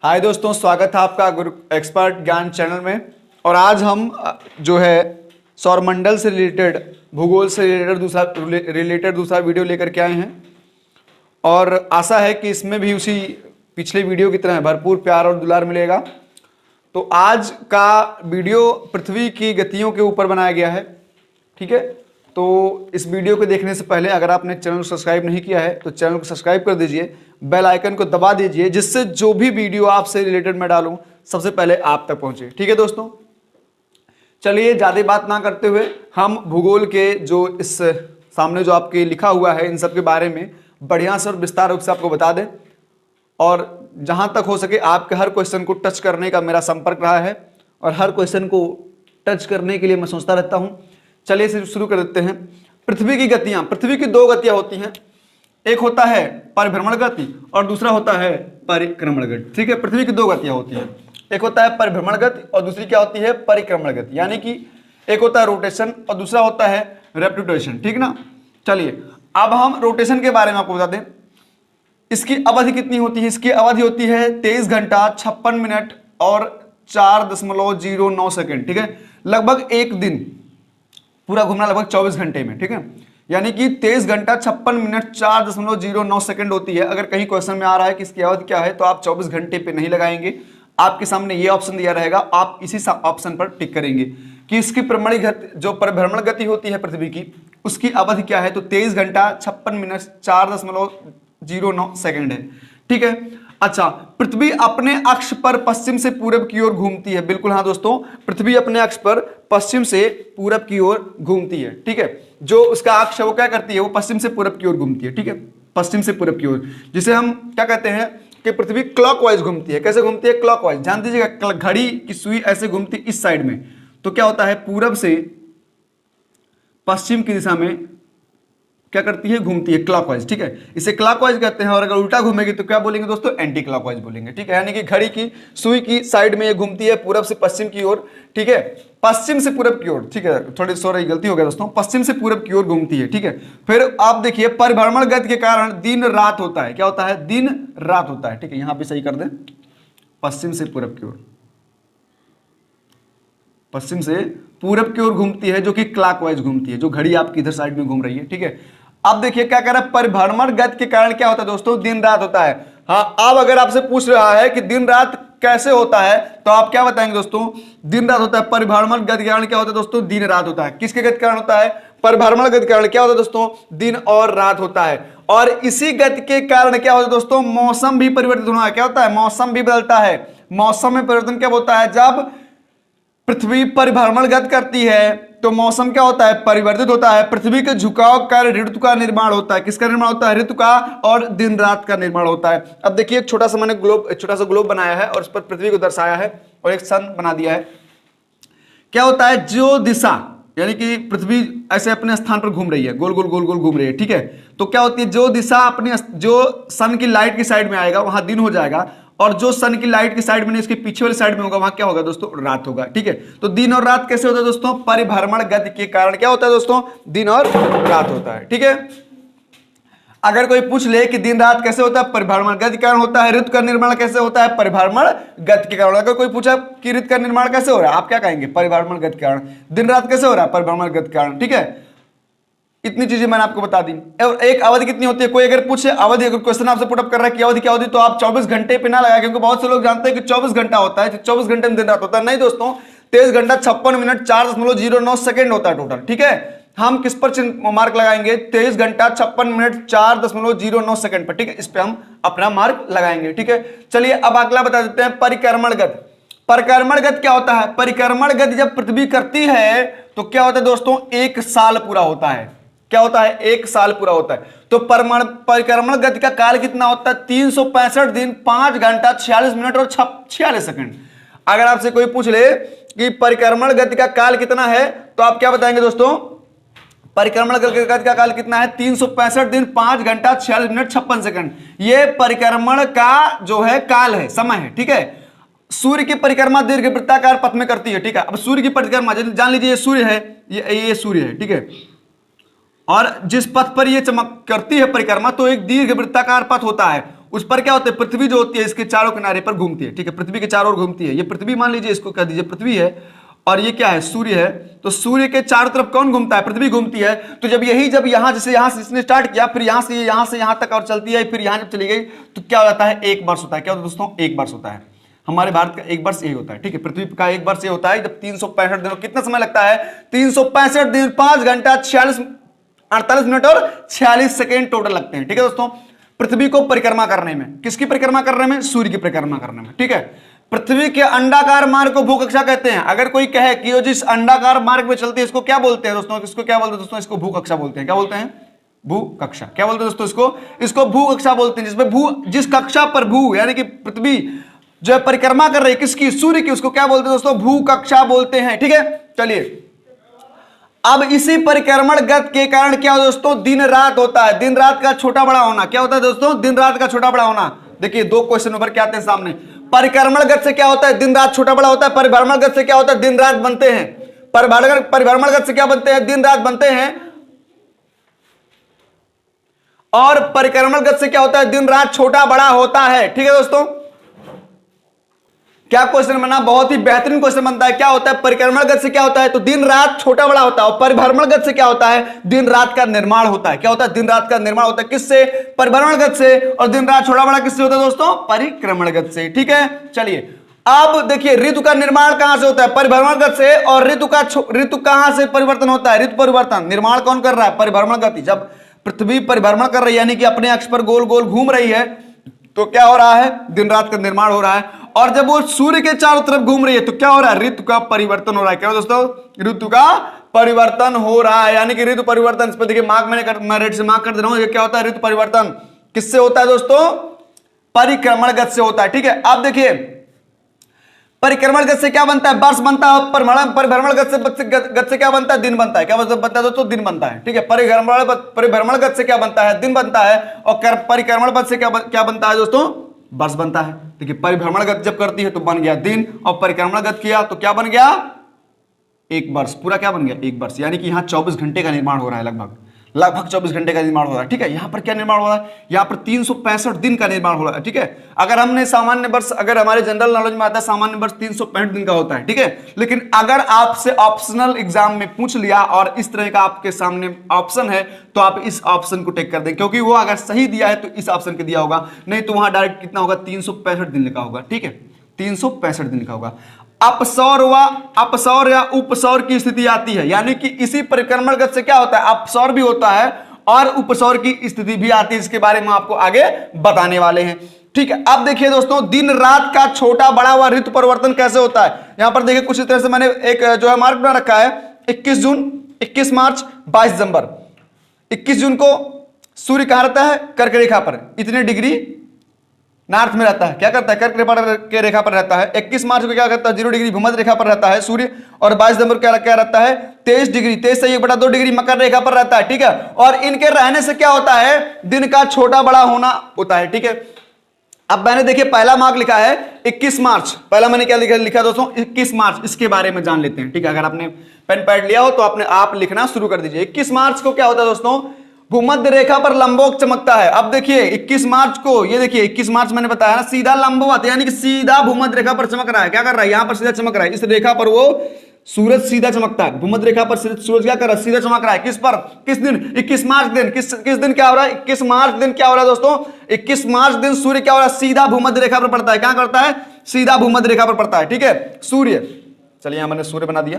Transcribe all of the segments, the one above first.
हाय दोस्तों, स्वागत है आपका गुरु एक्सपर्ट ज्ञान चैनल में। और आज हम जो है सौरमंडल से रिलेटेड, भूगोल से रिलेटेड दूसरा वीडियो लेकर के आए हैं। और आशा है कि इसमें भी उसी पिछले वीडियो की तरह भरपूर प्यार और दुलार मिलेगा। तो आज का वीडियो पृथ्वी की गतियों के ऊपर बनाया गया है, ठीक है। तो इस वीडियो को देखने से पहले अगर आपने चैनल को सब्सक्राइब नहीं किया है तो चैनल को सब्सक्राइब कर दीजिए, बेल आइकन को दबा दीजिए, जिससे जो भी वीडियो आपसे रिलेटेड मैं डालूं सबसे पहले आप तक पहुंचे, ठीक है दोस्तों। चलिए ज़्यादा बात ना करते हुए हम भूगोल के जो इस सामने जो आपके लिखा हुआ है इन सब के बारे में बढ़िया से और विस्तार रूप से आपको बता दें। और जहां तक हो सके आपके हर क्वेश्चन को टच करने का मेरा संपर्क रहा है और हर क्वेश्चन को टच करने के लिए मैं सोचता रहता हूं। चलिए इसे शुरू कर देते हैं। पृथ्वी की गतियां, पृथ्वी की दो गतियां होती हैं, एक होता है परिभ्रमण गति और दूसरा होता है परिक्रमण गति, ठीक है। पृथ्वी की दो गतियां होती हैं, एक होता है परिभ्रमण गति और दूसरी क्या होती है, परिक्रमण गति। यानी कि एक होता है रोटेशन और दूसरा होता है रेपल्यूशन, ठीक ना। चलिए अब हम रोटेशन के बारे में आपको बता दें। इसकी अवधि कितनी होती है? इसकी अवधि होती है 23 घंटा 56 मिनट और 4.09 सेकेंड, ठीक है। लगभग एक दिन पूरा घूमना लगभग 24 घंटे में, ठीक है। यानी कि 23 घंटा 56 मिनट 4.09 सेकंड होती है। अगर कहीं क्वेश्चन में आ रहा है कि इसकी अवधि क्या है तो आप 24 घंटे पे नहीं लगाएंगे, आपके सामने ये ऑप्शन दिया रहेगा, आप इसी ऑप्शन पर टिक करेंगे कि इसकी जो परिभ्रमण गति होती है पृथ्वी की, उसकी अवधि क्या है। तो 23 घंटा 56 मिनट 4.09 सेकंड है, ठीक है। अच्छा, पृथ्वी अपने अक्ष पर पश्चिम से पूरब की ओर घूमती है। बिल्कुल हाँ दोस्तों, पृथ्वी अपने अक्ष पर पश्चिम से पूरब की ओर घूमती है, ठीक है। जो उसका अक्ष है वो क्या करती है, वो पश्चिम से पूरब की ओर घूमती है, ठीक है। पश्चिम से पूरब की ओर, जिसे हम क्या कहते हैं कि पृथ्वी क्लॉकवाइज घूमती है। कैसे घूमती है? क्लॉकवाइज। जान दीजिएगा, घड़ी की सुई ऐसे घूमती इस साइड में, तो क्या होता है, पूरब से पश्चिम की दिशा में क्या करती है, घूमती है क्लॉकवाइज, ठीक है। इसे क्लॉकवाइज कहते हैं। और अगर उल्टा घूमेगी तो क्या बोलेंगे दोस्तों, एंटी क्लॉकवाइज बोलेंगे, ठीक है। यानी कि घड़ी की सुई की साइड में ये घूमती है पूरब से पश्चिम की ओर, ठीक है। पश्चिम से पूरब की ओर, ठीक है। थोड़ी सॉरी गलती हो गया दोस्तों, पश्चिम से पूरब की ओर घूमती है, ठीक है। फिर आप देखिए परिभ्रमण गति के कारण दिन रात होता है। क्या होता है? दिन रात होता है, ठीक है। यहां पर सही कर दें, पश्चिम से पूरब की ओर, पश्चिम से पूरब की ओर घूमती है, जो कि क्लॉकवाइज घूमती है, जो घड़ी आपकी इधर साइड में घूम रही है, ठीक है। अब देखिए क्या कह रहा है, परिभ्रमण गति के कारण क्या होता है दोस्तों, दिन रात होता है। हाँ, अब अगर आपसे पूछ रहा है कि दिन रात कैसे होता है तो आप क्या बताएंगे दोस्तों, दिन रात होता है। परिभ्रमण गति के कारण क्या होता है दोस्तों, दिन रात होता है। किसके गति के कारण होता है? परिभ्रमण गति के कारण क्या होता है दोस्तों, दिन और रात होता है। और इसी गति के कारण क्या होता है दोस्तों, मौसम भी परिवर्तित होना है। क्या होता है? मौसम भी बदलता है। मौसम में परिवर्तन कब होता है? जब पृथ्वी परिभ्रमण गति करती है तो मौसम क्या होता है, परिवर्तित होता है। पृथ्वी के झुकाव कर ऋतु का निर्माण होता है। किसका निर्माण होता है? ऋतु का। और दिन रात का निर्माण होता है। अब देखिए एक छोटा सा मैंने छोटा सा ग्लोब बनाया है और उस पर पृथ्वी को दर्शाया है और एक सन बना दिया है। क्या होता है, जो दिशा, यानी कि पृथ्वी ऐसे अपने स्थान पर घूम रही है, गोल गोल गोल गोल घूम रही है, ठीक है। तो क्या होती है, जो दिशा अपने जो सन की लाइट की साइड में आएगा वहां दिन हो जाएगा, और जो सन की लाइट की साइड में नहीं, इसके पीछे वाली साइड में होगा, वहां क्या होगा दोस्तों, रात होगा, ठीक है। तो दिन और रात कैसे होता है दोस्तों, परिभ्रमण गति के कारण क्या होता है दोस्तों, दिन और रात होता है, ठीक है। अगर कोई पूछ ले कि दिन रात कैसे होता है, परिभ्रमण गति के कारण होता है। ऋतु का निर्माण कैसे होता है, परिभ्रमण गति के कारण। अगर कोई पूछा कि ऋतु का निर्माण कैसे हो रहा है, आप क्या कहेंगे, परिभ्रमण गति के कारण। दिन रात कैसे हो रहा है, परिभ्रमण गति के कारण, ठीक है। इतनी चीजें मैंने आपको बता दी। और एक अवधि कितनी होती है, कोई अगर पूछे अवधि, अगर क्वेश्चन आपसे पुटअप कर रहा है कि अवधि क्या होती है, तो आप 24 घंटे पे ना लगाए, क्योंकि बहुत से लोग जानते हैं कि 24 घंटा होता है, 24 घंटे में दिन रात होता है। नहीं दोस्तों, 23 घंटा 56 मिनट 4.09 सेकंड होता है टोटल, ठीक है। हम किस पर मार्क लगाएंगे, 23 घंटा 56 मिनट 4.09 सेकंड पर, ठीक है। इस पे हम अपना मार्क लगाएंगे, ठीक है। चलिए अब अगला बता देते हैं, परिक्रमण गति। परिक्रमण गति क्या होता है? परिक्रमण गति जब पृथ्वी करती है तो क्या होता है दोस्तों, एक साल पूरा होता है। क्या होता है? एक साल पूरा होता है। तो परिक्रमण गति का काल कितना होता है? 365 दिन 5 घंटा 46 मिनट और 46 सेकंड। अगर आपसे कोई पूछ ले कि परिक्रमण गति का काल कितना है तो आप क्या बताएंगे दोस्तों, परिक्रमण गति का काल कितना है? 365 दिन 5 घंटा 46 मिनट 56 सेकंड। ये परिक्रमण का जो है काल है, समय है, ठीक है। सूर्य की परिक्रमा दीर्घ वृत्ताकार पथ में करती है, ठीक है। अब सूर्य की परिक्रमा जान लीजिए, ये सूर्य है, ये सूर्य है, ठीक है। और जिस पथ पर ये चमक करती है परिक्रमा, तो एक दीर्घ वृत्ताकार पथ होता है, उस पर क्या होता है, पृथ्वी जो होती है इसके चारों किनारे पर घूमती है, ठीक है, पृथ्वी के चारों ओर घूमती है। ये पृथ्वी मान लीजिए, इसको कह दीजिए पृथ्वी है, और ये क्या है, सूर्य है। तो सूर्य के चारों तरफ कौन घूमता है, पृथ्वी घूमती है। तो जब यहां जैसे यहां से इसने स्टार्ट किया, फिर यहां से यहां तक और चलती है, फिर यहां जब चली गई तो क्या हो जाता है, एक वर्ष होता है। क्या होता है दोस्तों, एक वर्ष होता है। हमारे भारत का एक वर्ष यही होता है, ठीक है, पृथ्वी का एक वर्ष ये होता है जब 365 दिनों, कितना समय लगता है, 365 दिन, 5 घंटा 48 मिनट और 46 सेकेंड टोटल लगते हैं, ठीक है दोस्तों, पृथ्वी को परिक्रमा करने में। किसकी परिक्रमा करने में, सूर्य की परिक्रमा करने में, ठीक है। पृथ्वी के अंडाकार मार्ग को भूकक्षा कहते हैं। अगर कोई कहे कि वो जिस अंडाकार मार्ग में चलती है इसको क्या बोलते हैं दोस्तों, इसको क्या बोलते हैं दोस्तों, इसको भूकक्षा बोलते हैं। क्या बोलते हैं, भूकक्षा। क्या बोलते हैं दोस्तों, इसको भूकक्षा बोलते हैं। जिसमें जिस कक्षा पर भू यानी कि पृथ्वी जो है परिक्रमा कर रही है, किसकी, सूर्य की, उसको क्या बोलते हैं दोस्तों, भूकक्षा बोलते हैं, ठीक है। चलिए, अब इसी परिक्रमण गति के कारण क्या हो दोस्तों, दिन रात होता है, दिन रात का छोटा बड़ा होना। क्या होता है दोस्तों, दिन रात का छोटा बड़ा होना। देखिए 2 क्वेश्चन उभर के आते हैं सामने। परिक्रमण गति से क्या होता है, दिन रात छोटा बड़ा होता है। परिभ्रमण गति से क्या होता है, दिन रात बनते हैं। परिभ्रमण गति से क्या बनते हैं, दिन रात बनते हैं। और परिक्रमण गति से क्या होता है, दिन रात छोटा बड़ा होता है, ठीक है दोस्तों। क्या क्वेश्चन बना, बहुत ही बेहतरीन क्वेश्चन बनता है। क्या होता है, परिक्रमण गति से क्या होता है, तो दिन रात छोटा बड़ा होता है। और परिभ्रमण गति से क्या होता है, दिन रात का निर्माण होता है। क्या होता है, दिन रात का निर्माण होता है। किससे, परिभ्रमण गति से। और दिन रात छोटा बड़ा किससे होता है दोस्तों, परिक्रमण गति से, ठीक है। चलिए, अब देखिए ऋतु का निर्माण कहां से होता है, परिभ्रमण गति से। और ऋतु कहां से परिवर्तन होता है, ऋतु परिवर्तन। निर्माण कौन कर रहा है, परिभ्रमण गति। जब पृथ्वी परिभ्रमण कर रही है यानी कि अपने अक्ष पर गोल गोल घूम रही है, तो क्या हो रहा है, दिन रात का निर्माण हो रहा है। और जब वो सूर्य के चारों तरफ घूम रही है तो क्या हो रहा है, ऋतु का परिवर्तन हो रहा है। क्या दोस्तों, ऋतु का परिवर्तन हो रहा है, यानी कि ऋतु परिवर्तन। इस पर देखिए मार्क मैं रेड से मार्क कर दे रहा हूं। ये क्या होता है, ऋतु परिवर्तन किससे होता है दोस्तों, परिक्रमण गति से होता है, ठीक है। अब देखिए परिक्रमण गति से क्या बनता है, वर्ष बनता है। परिभ्रमण गति से क्या बनता है, दिन बनता है। क्या बनता है दोस्तों, दिन बनता है, ठीक है। परिभ्रमण गति से क्या बनता है, दिन बनता है। और परिक्रमण गति से क्या बनता है दोस्तों, वर्ष बनता है। देखिए परिभ्रमण गति जब करती है तो बन गया दिन, और परिक्रमण गति किया तो क्या बन गया, एक वर्ष। पूरा क्या बन गया, एक वर्ष। यानी कि यहां 24 घंटे का निर्माण हो रहा है, लगभग 24 घंटे का निर्माण हो रहा है, ठीक है। यहां पर क्या निर्माण हो रहा है, यहां पर 365 दिन का निर्माण हो रहा है, ठीक है। अगर हमने सामान्य वर्ष, अगर हमारे जनरल नॉलेज में आता है सामान्य वर्ष 365 दिन का होता है, ठीक है। लेकिन अगर आपसे ऑप्शनल एग्जाम में पूछ लिया और इस तरह का आपके सामने ऑप्शन है तो आप इस ऑप्शन को टेक कर दें, क्योंकि वो अगर सही दिया है तो इस ऑप्शन के दिया होगा, नहीं तो वहां डायरेक्ट कितना होगा, 365 दिन लिखा होगा, ठीक है। 365 दिन लिखा होगा। अपसौर या उपसौर की स्थिति आती है, यानी कि इसी परिक्रमण गति से क्या होता है, अपसौर भी होता है और उपसौर की स्थिति भी आती है। इसके बारे में आपको आगे बताने वाले हैं, ठीक है। अब देखिए दोस्तों, दिन रात का छोटा बड़ा हुआ ऋतु परिवर्तन कैसे होता है। यहां पर देखिए कुछ इस तरह से मैंने एक जो है मार्क बना रखा है, 21 जून, 21 मार्च, 22 दिसंबर। 21 जून को सूर्य कहां रहता है, कर्क रेखा पर, इतने डिग्री नॉर्थ में रहता है। क्या करता है, कर्क के रेखा पर रहता है। 21 मार्च को क्या करता है, 0 डिग्री भूमध्य रेखा पर रहता है सूर्य। और 22 दिसंबर क्या रहता है, 23 डिग्री, 23 से 1/2 डिग्री मकर रेखा पर रहता है, ठीक है। और इनके रहने से क्या होता है, दिन का छोटा बड़ा होना होता है, ठीक है। अब मैंने देखिए पहला मार्क लिखा है 21 मार्च। पहला मैंने क्या लिखा दोस्तों, 21 मार्च। इसके बारे में जान लेते हैं, ठीक है। अगर आपने पेन पैड लिया हो तो आप लिखना शुरू कर दीजिए। 21 मार्च को क्या होता है दोस्तों, भूमध्य रेखा पर लंबवत चमकता है। अब देखिए 21 मार्च को, ये देखिए 21 मार्च मैंने बताया ना, सीधा लंबवत, यानी कि सीधा भूमध्य रेखा पर चमक रहा है। क्या कर रहा है, यहां पर सीधा चमक रहा है। इस रेखा पर वो सूरज सीधा चमकता है, भूमध्य रेखा पर सूरज क्या कर रहा है, सीधा चमक रहा है। किस पर, किस दिन, 21 मार्च दिन। किस दिन क्या हो रहा है, 21 मार्च दिन क्या हो रहा है दोस्तों, 21 मार्च दिन सूर्य क्या हो रहा है, सीधा भूमध्य रेखा पर पड़ता है। क्या करता है, सीधा भूमध्य रेखा पर पड़ता है, ठीक है, सूर्य। चलिए यहां मैंने सूर्य बना दिया।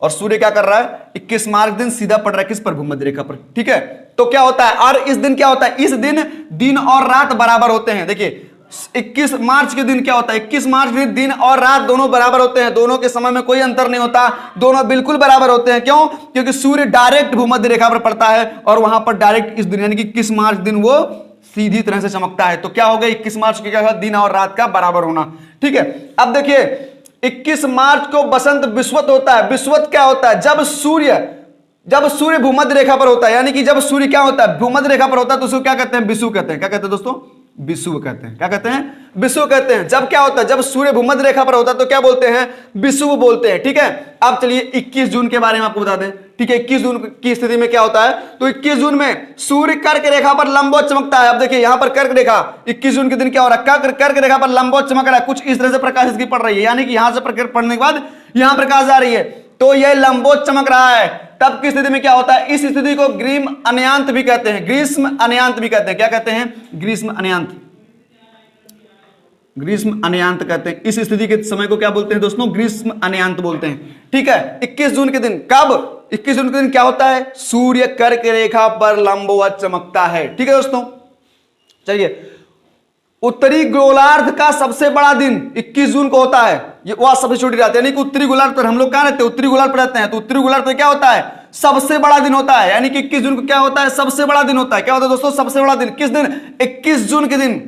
और सूर्य क्या कर रहा है, 21 मार्च दिन सीधा पड़ रहा है किस पर, भूमध्य रेखा पर, ठीक है। तो क्या होता है, और इस दिन क्या होता है, इस दिन और रात बराबर होते हैं। देखिए 21 मार्च के दिन क्या होता है, 21 मार्च के दिन और रात दोनों बराबर होते हैं, दोनों के समय में कोई अंतर नहीं होता, दोनों बिल्कुल बराबर होते हैं। क्यों, क्योंकि सूर्य डायरेक्ट भूमध्य रेखा पर पड़ता है और वहां पर डायरेक्ट इस दिन यानी कि 21 मार्च दिन वो सीधी तरह से चमकता है। तो क्या हो गया, 21 मार्च के क्या, दिन और रात का बराबर होना, ठीक है। अब देखिए 21 मार्च को बसंत विषुवत होता है। विषुवत क्या होता है, जब सूर्य भूमध्य रेखा पर होता है, यानी कि जब सूर्य क्या होता है, भूमध्य रेखा पर होता है, तो उसको क्या कहते हैं, विषुव कहते हैं। क्या कहते हैं दोस्तों, विषुव कहते हैं। क्या कहते हैं, विषुव कहते हैं। जब क्या होता है, जब सूर्य भूमध्य रेखा पर होता है तो क्या बोलते हैं, विषुव बोलते हैं, ठीक है। अब चलिए 21 जून के बारे में आपको बता दें। ठीक है। 21 जून की स्थिति में क्या होता है, तो 21 जून में सूर्य कर्क रेखा पर लंबवत चमकता है। अब देखिए यहां पर कर्क रेखा 21 जून के दिन क्या हो रहा है, कर्क रेखा पर लंबवत चमक रहा है, कुछ इस तरह से प्रकाश इसकी पड़ रही है, यानी कि यहां से प्रकाश पड़ने के बाद यहां प्रकाश आ रही है, तो यह लंबवत चमक रहा है। तब की स्थिति में क्या होता है, इस स्थिति को ग्रीष्म अन्यांत भी कहते हैं, ग्रीष्म अन्यांत भी कहते हैं। क्या कहते हैं, ग्रीष्म अन्यांत, ग्रीष्म अन्यांत कहते हैं। इस स्थिति के समय को क्या बोलते हैं दोस्तों, ग्रीष्म अन्यांत बोलते हैं। ठीक है। 21 जून के दिन, कब 21 जून के दिन क्या होता है, सूर्य कर्क रेखा पर लंबवत चमकता है। ठीक है दोस्तों, चलिए उत्तरी गोलार्ध का सबसे बड़ा दिन 21 जून को होता है, ये वह सबसे छोटी रात, यानी कि उत्तरी गोलार्ध पर हम लोग कहां रहते हैं, उत्तरी गोलार्ध पर रहते हैं, तो उत्तरी गोलार्ध पर क्या होता है, सबसे बड़ा दिन होता है, यानी कि 21 जून को क्या होता है, सबसे बड़ा दिन होता है। क्या होता है दोस्तों, सबसे बड़ा दिन किस दिन, 21 जून के दिन,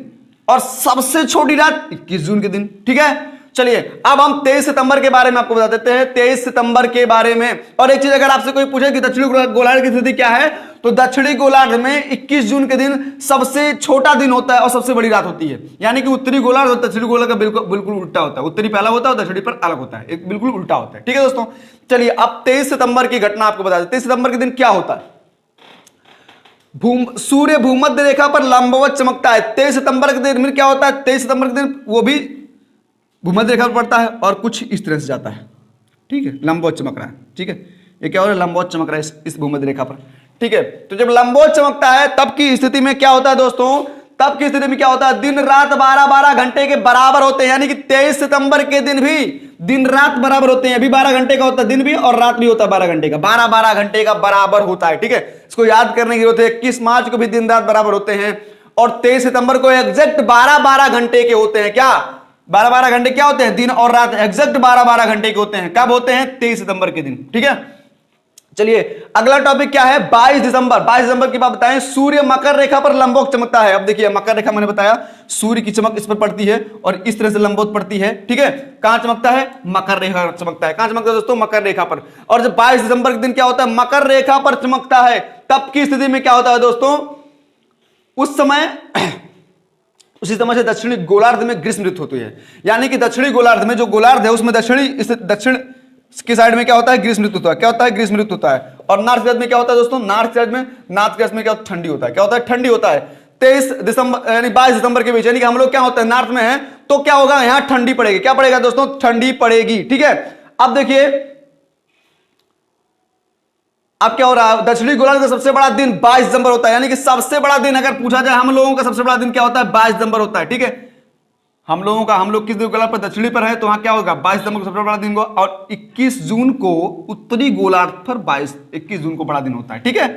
और सबसे छोटी रात 21 जून के दिन। ठीक है। चलिए अब हम 23 सितंबर के बारे में आपको बता देते हैं, 23 सितंबर के बारे में। और एक चीज अगर आपसे कोई पूछे कि दक्षिणी गोलार्ध की स्थिति क्या है, तो दक्षिणी गोलार्ध में 21 जून के दिन सबसे छोटा दिन होता है और सबसे बड़ी रात होती है, यानी कि उत्तरी गोलार्ध और दक्षिणी गोलार्ध का बिल्कुल उल्टा होता है, उत्तरी पहला होता है और दक्षिणी पर अलग होता है, एक बिल्कुल उल्टा होता है। ठीक है दोस्तों, चलिए अब 23 सितंबर की घटना आपको बता देते हैं। 23 सितंबर के दिन क्या होता है, सूर्य भूमध्य रेखा पर लंबवत चमकता है। 23 सितंबर के दिन में क्या होता है, 23 सितंबर के दिन वो भी भूमध्य रेखा पर पड़ता है और कुछ इस तरह से जाता है। ठीक है, लंबवत चमक रहा है। ठीक है, ये क्या हो रहा है, लंबवत चमक रहा है इस भूमध्य रेखा पर। ठीक है, तो जब लंबवत चमकता है तब की स्थिति में क्या होता है दोस्तों, तब की स्थिति में क्या होता है, दिन रात 12-12 घंटे के बराबर होते हैं, यानी कि 23 सितंबर के दिन भी दिन रात बराबर होते हैं। अभी 12 घंटे का होता है दिन भी और रात भी होता है 12 घंटे का, 12-12 घंटे का बराबर होता है। ठीक है, इसको याद करने की जरूरत है। 21 मार्च को भी दिन रात बराबर होते हैं और 23 सितंबर को एग्जैक्ट 12-12 घंटे के होते हैं। क्या 12-12 घंटे क्या होते हैं, दिन और रात एग्जैक्ट 12-12 घंटे के होते हैं। कब होते हैं, 23 सितंबर के दिन। ठीक है, चलिए अगला टॉपिक क्या है, 22 दिसंबर। 22 दिसंबर की बात बताएं, सूर्य मकर रेखा पर लंबवत चमकता है। अब देखिए मकर रेखा मैंने बताया, सूर्य की चमक इस पर पड़ती है और इस तरह से लंबवत पड़ती है। ठीक है, कहां चमकता है, मकर रेखा पर चमकता है। कहां चमकता है दोस्तों, मकर रेखा पर। और जब 22 दिसंबर के दिन क्या होता है, मकर रेखा पर चमकता है, तब की स्थिति में क्या होता है दोस्तों, उस समय उसी समय से दक्षिणी गोलार्ध में ग्रीष्म ऋतु होती है, यानी कि दक्षिणी गोलार्ध में जो गोलार्ध है उसमें दक्षिण की साइड में क्या होता है, ग्रीष्म ऋतु होता है। क्या होता है, ग्रीष्म ऋतु होता है। और नॉर्थ साइड में क्या होता है दोस्तों, नॉर्थ साइड में क्या ठंडी होता है। क्या होता है, ठंडी होता है। 23 दिसंबर यानी 22 दिसंबर के बीच, यानी कि हम लोग क्या होता है, नॉर्थ में है, तो क्या होगा, यहां ठंडी पड़ेगी। क्या पड़ेगा दोस्तों, ठंडी पड़ेगी। ठीक है, अब देखिए अब क्या हो रहा है, दक्षिणी गोलार्ध का सबसे बड़ा दिन 22 दिसंबर होता है, यानी कि सबसे बड़ा दिन अगर पूछा जाए हम लोगों का सबसे बड़ा दिन क्या होता है, 22 दिसंबर होता है। ठीक है, हम लोग किस गोलार्ध पर, दक्षिणी पर है, तो वहां क्या होगा, 22 दिसंबर को सबसे बड़ा दिन होगा। और 21 जून को उत्तरी गोलार्ध पर 21 जून को बड़ा दिन होता है। ठीक है,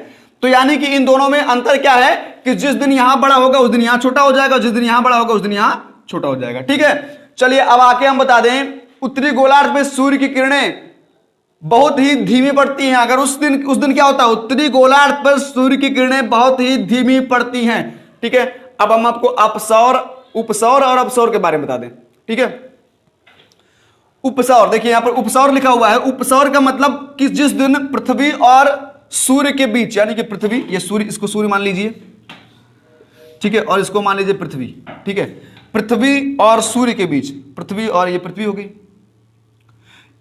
तो यानी कि इन दोनों में अंतर क्या है कि जिस दिन यहां बड़ा होगा उस दिन यहां छोटा हो जाएगा, जिस दिन यहां बड़ा होगा उस दिन यहां छोटा हो जाएगा। ठीक है, चलिए अब आके हम बता दें, उत्तरी गोलार्ध में सूर्य की किरणें बहुत ही धीमी पड़ती हैं। अगर उस दिन क्या होता है, उत्तरी गोलार्ध पर सूर्य की किरणें बहुत ही धीमी पड़ती हैं। ठीक है, अब हम आपको उपसौर और अपसौर के बारे में बता दें। ठीक है, उपसौर देखिए यहां पर उपसौर लिखा हुआ है। उपसौर का मतलब कि जिस दिन पृथ्वी और सूर्य के बीच, यानी कि पृथ्वी, ये सूर्य, इसको सूर्य मान लीजिए। ठीक है, और इसको मान लीजिए पृथ्वी। ठीक है, पृथ्वी और सूर्य के बीच, पृथ्वी और ये पृथ्वी हो गई,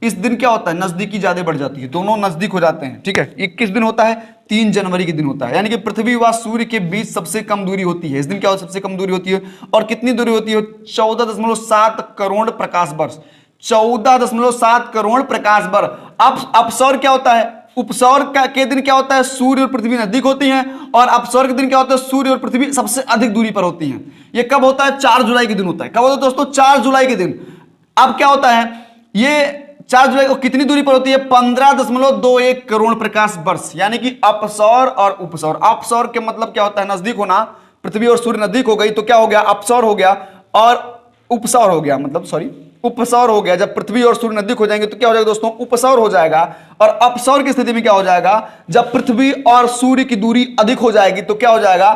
इस दिन क्या होता है, नजदीकी ज्यादा बढ़ जाती है, दोनों नजदीक हो जाते हैं। ठीक है, ये किस दिन होता है, 3 जनवरी के दिन होता है, यानी कि पृथ्वी व सूर्य के बीच सबसे कम दूरी होती है। इस दिन क्या होता है, सबसे कम दूरी होती है। और कितनी दूरी होती है, 14.7 करोड़ प्रकाश वर्ष, 14.7 करोड़ प्रकाश वर्ष। अब अपसौर क्या होता है, उपसौर के दिन क्या होता है, सूर्य और पृथ्वी नजदीक होती हैं, और अपसौर के दिन क्या होता है, सूर्य और पृथ्वी सबसे अधिक दूरी पर होती हैं। ये कब होता है, 4 जुलाई के दिन होता है। कब होता है दोस्तों, 4 जुलाई के दिन। अब क्या होता है, ये 4 जुलाई को कितनी दूरी पर होती है, 15.21 करोड़ प्रकाश वर्ष, यानी कि अपसौर और उपसौर। अपसौर के मतलब क्या होता है, नजदीक होना, पृथ्वी और सूर्य नजदीक हो गई तो क्या हो गया, अपसौर हो गया, और उपसौर हो गया, मतलब सॉरी उपसौर हो गया। जब पृथ्वी और सूर्य नजदीक हो जाएंगे तो क्या हो जाएगा दोस्तों, उपसौर हो जाएगा। और अपसौर की स्थिति में क्या हो जाएगा, जब पृथ्वी और सूर्य की दूरी अधिक हो जाएगी तो क्या हो जाएगा,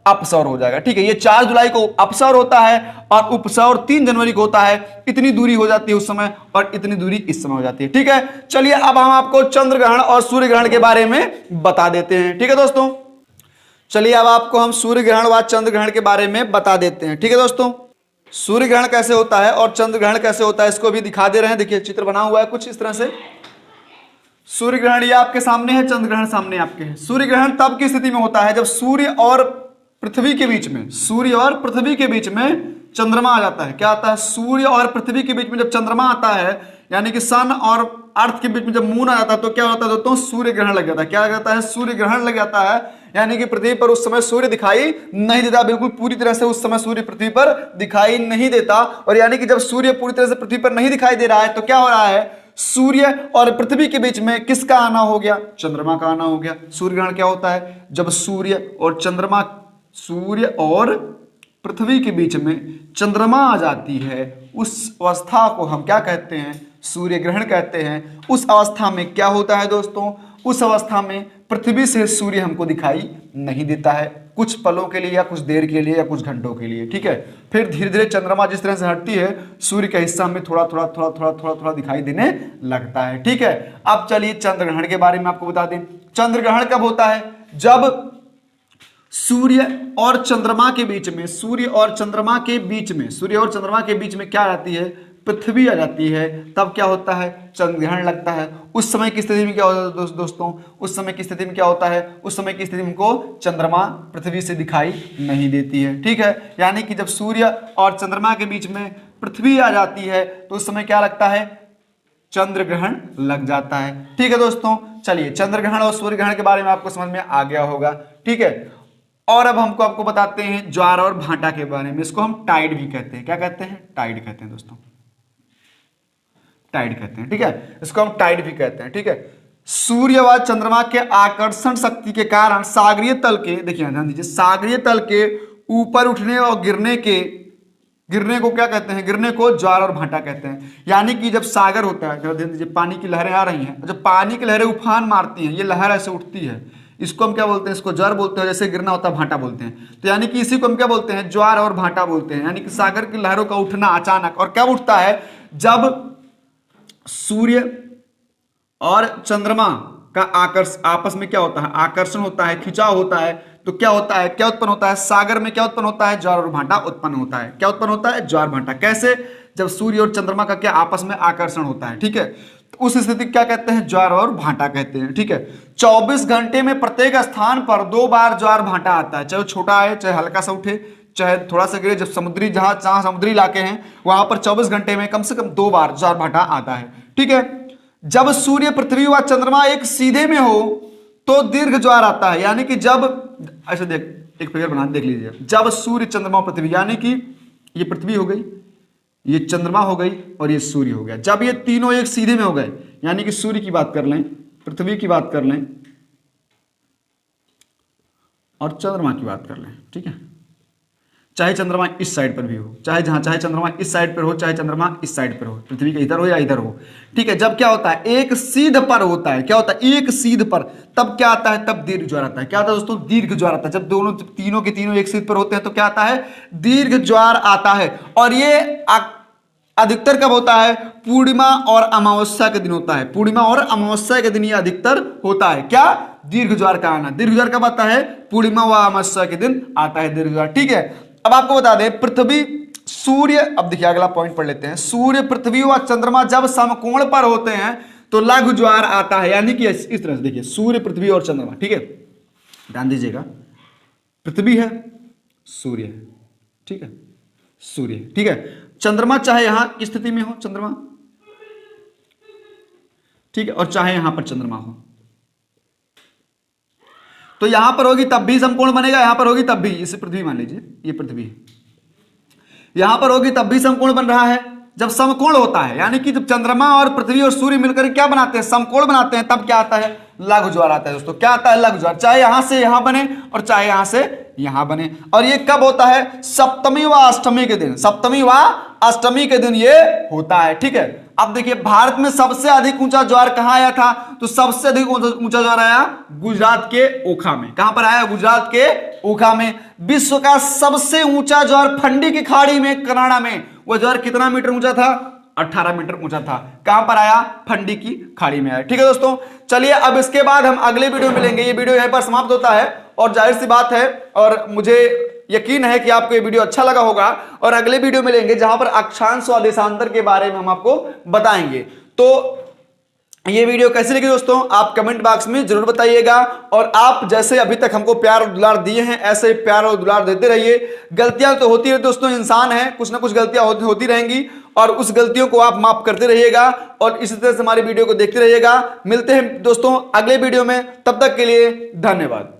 अपसौर हो जाएगा। ठीक है, ये 4 जुलाई को अपसौर होता है और उपसौर 3 जनवरी को होता है। इतनी दूरी हो जाती है उस समय और इतनी दूरी इस समय हो जाती है। ठीक है, चलिए अब हम आपको चंद्र ग्रहण और सूर्य ग्रहण के बारे में बता देते हैं। ठीक है दोस्तों, चलिए अब आपको हम सूर्य ग्रहण व चंद्र ग्रहण के बारे में बता देते हैं। ठीक है दोस्तों, सूर्य ग्रहण कैसे होता है और चंद्र ग्रहण कैसे होता है इसको भी दिखा दे रहे हैं। देखिए चित्र बना हुआ है कुछ इस तरह से। सूर्य ग्रहण ये आपके सामने है, चंद्र ग्रहण सामने आपके है। सूर्य ग्रहण तब की स्थिति में होता है जब सूर्य और पृथ्वी के बीच में, सूर्य और पृथ्वी के बीच में चंद्रमा आ जाता है। क्या आता है? सूर्य और पृथ्वी के बीच में जब चंद्रमा आता है, यानी कि सन और अर्थ के बीच में जब मून आ जाता है, तो क्या होता है दोस्तों? सूर्य ग्रहण लग जाता है। क्या लग जाता है? सूर्य ग्रहण लग जाता है। यानी कि पृथ्वी पर उस समय सूर्य दिखाई नहीं देता, बिल्कुल पूरी तरह से उस समय सूर्य पृथ्वी पर दिखाई नहीं देता। और यानी कि जब सूर्य पूरी तरह से पृथ्वी पर नहीं दिखाई दे रहा है, तो क्या हो रहा है? सूर्य और पृथ्वी के बीच में किसका आना हो गया? चंद्रमा का आना हो गया। सूर्य ग्रहण क्या होता है? जब सूर्य और चंद्रमा, सूर्य और पृथ्वी के बीच में चंद्रमा आ जाती है, उस अवस्था को हम क्या कहते हैं? सूर्य ग्रहण कहते हैं। उस अवस्था में क्या होता है दोस्तों? उस अवस्था में पृथ्वी से सूर्य हमको दिखाई नहीं देता है, कुछ पलों के लिए या कुछ देर के लिए या कुछ घंटों के लिए, ठीक है। फिर धीरे धीरे चंद्रमा जिस तरह से हटती है, सूर्य का हिस्सा हमें थोड़ा थोड़ा थोड़ा थोड़ा थोड़ा थोड़ा दिखाई देने लगता है, ठीक है। अब चलिए चंद्र ग्रहण के बारे में आपको बता दें। चंद्र ग्रहण कब होता है? जब सूर्य और चंद्रमा के बीच में, सूर्य और चंद्रमा के बीच में, सूर्य और चंद्रमा के बीच में क्या आ जाती है? पृथ्वी आ जाती है। तब क्या होता है? चंद्र ग्रहण लगता है। उस समय की स्थिति में क्या होता है दोस्तों? उस समय की स्थिति में क्या होता है? उस समय की स्थिति में को चंद्रमा पृथ्वी से दिखाई नहीं देती है, ठीक है। यानी कि जब सूर्य और चंद्रमा के बीच में पृथ्वी आ जाती है, तो उस समय क्या लगता है? चंद्र ग्रहण लग जाता है, ठीक है दोस्तों। चलिए चंद्र ग्रहण और सूर्य ग्रहण के बारे में आपको समझ में आ गया होगा, ठीक है। और अब हमको आपको बताते हैं ज्वार और भाटा के बारे में। इसको हम टाइड भी कहते हैं। क्या कहते हैं? टाइड कहते हैं दोस्तों, टाइड कहते हैं, ठीक है। इसको हम टाइड भी कहते हैं, ठीक है। सूर्य व चंद्रमा के आकर्षण शक्ति के कारण सागरीय तल के, देखिए ध्यान दीजिए, सागरीय तल के ऊपर उठने और गिरने को क्या कहते हैं? गिरने को ज्वार और भाटा कहते हैं। यानी कि जब सागर होता है, ध्यान दीजिए, पानी की लहरें आ रही हैं, जब पानी की लहरें उफान मारती हैं, ये लहर ऐसे उठती है, इसको हम क्या बोलते हैं? इसको ज्वार बोलते हैं। जैसे गिरना होता है, भाटा बोलते हैं। तो यानी कि इसी को हम क्या बोलते हैं? ज्वार और भाटा बोलते हैं। यानी कि सागर की लहरों का उठना अचानक, और कब उठता है? जब सूर्य और चंद्रमा का आपस में क्या होता है? आकर्षण होता है, खिंचाव होता है। तो क्या होता है? क्या उत्पन्न होता है? सागर में क्या उत्पन्न होता है? ज्वार और भाटा उत्पन्न होता है। क्या उत्पन्न होता है? ज्वार भाटा। कैसे? जब सूर्य और चंद्रमा का क्या आपस में आकर्षण होता है, ठीक है। तो उस स्थिति क्या कहते हैं? ज्वार और भाटा कहते हैं, ठीक है। 24 घंटे में प्रत्येक स्थान पर 2 बार ज्वार भाटा आता है, चाहे वो छोटा है, चाहे हल्का सा उठे, चाहे थोड़ा सा गिरे। जब समुद्री जहां समुद्री इलाके हैं, वहां पर 24 घंटे में कम से कम 2 बार ज्वार भाटा आता है, ठीक है। जब सूर्य, पृथ्वी व चंद्रमा एक सीधे में हो, तो दीर्घ ज्वार आता है। यानी कि जब, ऐसे देख, एक फिगर बना देख लीजिए, जब सूर्य, चंद्रमा, पृथ्वी, यानी कि ये पृथ्वी हो गई, ये चंद्रमा हो गई और ये सूर्य हो गया, जब ये तीनों एक सीधे में हो गए, यानी कि सूर्य की बात कर लें, पृथ्वी की बात कर लें और चंद्रमा की बात कर लें, ठीक है। चाहे चंद्रमा इस साइड पर भी हो, चाहे चंद्रमा इस साइड पर हो, चाहे चंद्रमा इस साइड पर हो, पृथ्वी के इधर हो या इधर हो, ठीक है। जब क्या होता है? एक सीध पर होता है। क्या होता है? एक सीध पर। तब क्या आता है? तब दीर्घ ज्वार आता है। क्या आता है दोस्तों? दीर्घ ज्वार आता है। जब तीनों के तीनों एक सीध पर होते हैं, तो क्या आता है? दीर्घ ज्वार आता है। और ये अधिकतर कब होता है? पूर्णिमा और अमावस्या के दिन होता है। पूर्णिमा और अमावस्या के दिन ये अधिकतर होता है। क्या? दीर्घ ज्वार का आना। दीर्घ ज्वार कब आता है? पूर्णिमा व अमावस्या के दिन आता है दीर्घ ज्वार, ठीक है। अब आपको बता दें, पृथ्वी, सूर्य, अब देखिए अगला पॉइंट पढ़ लेते हैं। सूर्य, पृथ्वी व चंद्रमा जब समकोण पर होते हैं, तो लघु ज्वार आता है। यानी कि इस तरह से देखिए, सूर्य, पृथ्वी और चंद्रमा, ठीक है, ध्यान दीजिएगा। पृथ्वी है, सूर्य है, ठीक है, सूर्य, ठीक है। चंद्रमा चाहे यहां की स्थिति में हो, चंद्रमा, ठीक है, और चाहे यहां पर चंद्रमा हो, तो यहां पर होगी तब भी समकोण बनेगा, यहां पर होगी तब भी। इसे पृथ्वी मान लीजिए, ये पृथ्वी है, यहां पर होगी तब भी समकोण बन रहा है। जब समकोण होता है, यानी कि जब चंद्रमा और पृथ्वी और सूर्य मिलकर क्या बनाते हैं? समकोण बनाते हैं, तब क्या आता है? लघु ज्वार आता है दोस्तों। क्या आता है? लघु ज्वार। चाहे यहां से यहां बने और चाहे यहां से यहां बने। और ये कब होता है? सप्तमी व अष्टमी के दिन। सप्तमी व अष्टमी के दिन ये होता है, ठीक है। अब देखिए, भारत में सबसे अधिक ऊंचा ज्वार कहां आया था? तो सबसे अधिक ऊंचा ज्वार आया गुजरात के ओखा में। कहां पर आया? गुजरात के ओखा में। विश्व का सबसे ऊंचा ज्वार फंडी की खाड़ी में, कनाडा में। वो ज्वार कितना मीटर ऊंचा था? 18 मीटर ऊंचा था। कहां पर आया? फंडी की खाड़ी में आया, ठीक है दोस्तों। चलिए, अब इसके बाद हम अगले वीडियो में मिलेंगे। ये वीडियो यहीं पर समाप्त होता है, और जाहिर सी बात है, और मुझे यकीन है कि आपको ये वीडियो अच्छा लगा होगा। और अगले वीडियो मिलेंगे जहां पर अक्षांश व देशांतर के बारे में हम आपको बताएंगे। तो ये वीडियो कैसी लगी दोस्तों आप कमेंट बॉक्स में जरूर बताइएगा। और आप जैसे अभी तक हमको प्यार और दुलार दिए हैं ऐसे प्यार और दुलार देते रहिए। गलतियां तो होती है दोस्तों, इंसान है, कुछ ना कुछ गलतियां होती रहेंगी और उस गलतियों को आप माफ करते रहिएगा और इसी तरह से हमारी वीडियो को देखते रहिएगा। मिलते हैं दोस्तों अगले वीडियो में, तब तक के लिए धन्यवाद।